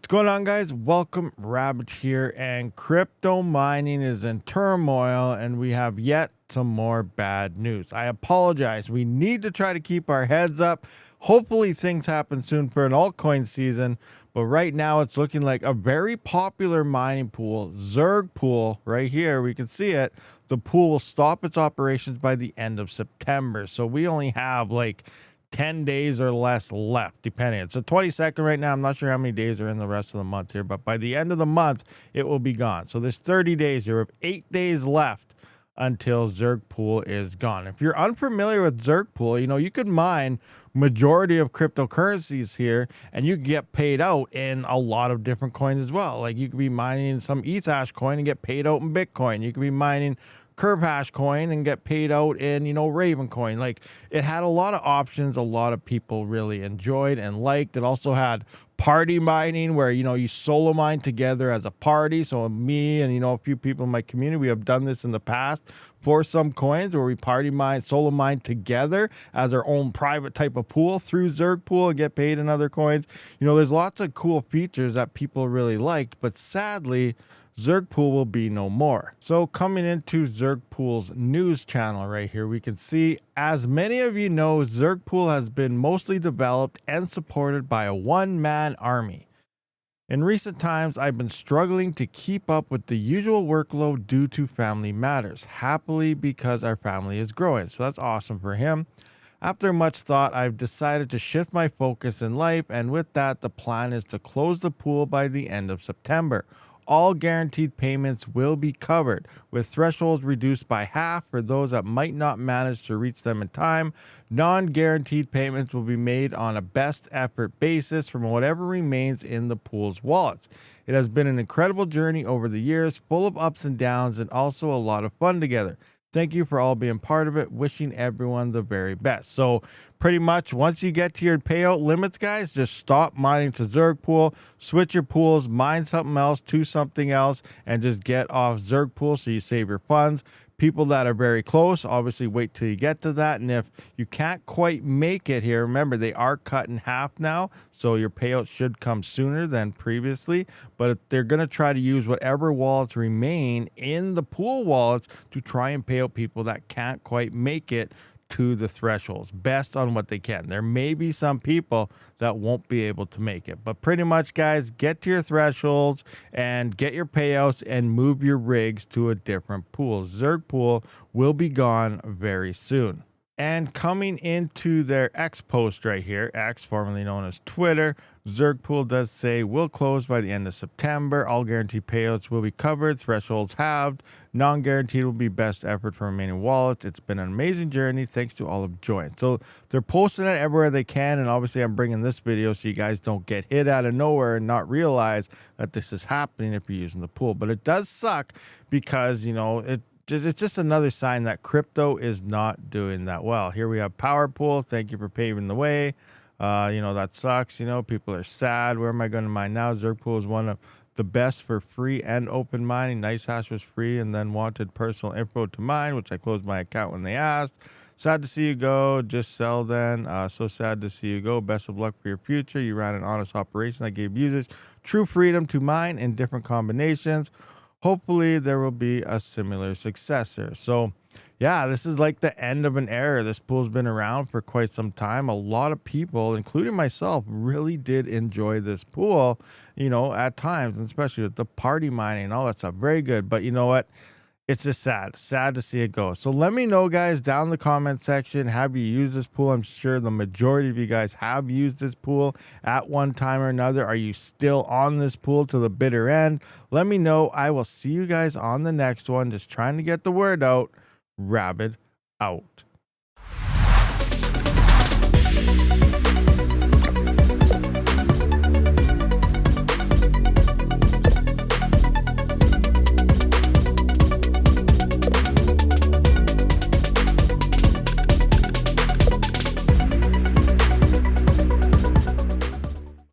What's going on, guys? Welcome, Rabid here, and crypto mining is in turmoil, and we have yet some more bad news. I apologize. We need to try to keep our heads up. Hopefully, things happen soon for an altcoin season, but right now it's looking like a very popular mining pool, Zergpool, right here. We can see it. The pool will stop its operations by the end of September, so we only have like 10 days or less left, depending. It's the 22nd right now. I'm not sure how many days are in the rest of the month here, but by the end of the month, it will be gone. So there's 30 days here. We have 8 days left until Zergpool is gone. If you're unfamiliar with Zergpool, you could mine majority of cryptocurrencies here and you get paid out in a lot of different coins as well. Like you could be mining some ETH hash coin and get paid out in Bitcoin. You could be mining Curve hash coin and get paid out in, Raven coin. Like it had a lot of options. A lot of people really enjoyed and liked. It also had party mining where, you solo mine together as a party. So me and, a few people in my community, we have done this in the past for some coins where we party mine, solo mine together as our own private type of pool through Zergpool and get paid in other coins. There's lots of cool features that people really liked, but sadly, Zergpool will be no more. So coming into Zergpool's news channel right here, we can see, as many of you know, Zergpool has been mostly developed and supported by a one-man army. In recent times, I've been struggling to keep up with the usual workload due to family matters, happily because our family is growing. So that's awesome for him. After much thought, I've decided to shift my focus in life, and with that, the plan is to close the pool by the end of September. All guaranteed payments will be covered, with thresholds reduced by half for those that might not manage to reach them in time. Non-guaranteed payments will be made on a best effort basis from whatever remains in the pool's wallets. It has been an incredible journey over the years, full of ups and downs, and also a lot of fun together. Thank you for all being part of it. Wishing everyone the very best. So pretty much once you get to your payout limits, guys, just stop mining to Zergpool, switch your pools, mine something else to something else, and just get off Zergpool so you save your funds. People that are very close, obviously wait till you get to that. And if you can't quite make it here, remember they are cut in half now. So your payout should come sooner than previously. But they're going to try to use whatever wallets remain in the pool wallets to try and pay out people that can't quite make it to the thresholds, best on what they can. There may be some people that won't be able to make it, but pretty much, guys, get to your thresholds and get your payouts and move your rigs to a different pool. Zergpool will be gone very soon. And coming into their X post right here, X, formerly known as Twitter, Zergpool does say will close by the end of September. All guaranteed payouts will be covered, thresholds halved. Non-guaranteed will be best effort for remaining wallets. It's been an amazing journey. Thanks to all of joined. So they're posting it everywhere they can, and obviously I'm bringing this video so you guys don't get hit out of nowhere and not realize that this is happening if you're using the pool. But it does suck because, it's just another sign that crypto is not doing that well. Here we have Power Pool. Thank you for paving the way. That sucks. People are sad. Where am I going to mine now? Zergpool is one of the best for free and open mining. Nice Hash was free and then wanted personal info to mine, which I closed my account when they asked. Sad to see you go. Just sell then. So sad to see you go. Best of luck for your future. You ran an honest operation that gave users true freedom to mine in different combinations. Hopefully there will be a similar successor. So yeah, this is like the end of an era. This pool's been around for quite some time. A lot of people, including myself, really did enjoy this pool, at times, and especially with the party mining and all that stuff. Very good. But you know what? It's just sad to see it go. So let me know, guys, down in the comment section. Have you used this pool? I'm sure the majority of you guys have used this pool at one time or another. Are you still on this pool to the bitter end? Let me know. I will see you guys on the next one. Just trying to get the word out. Rabid out.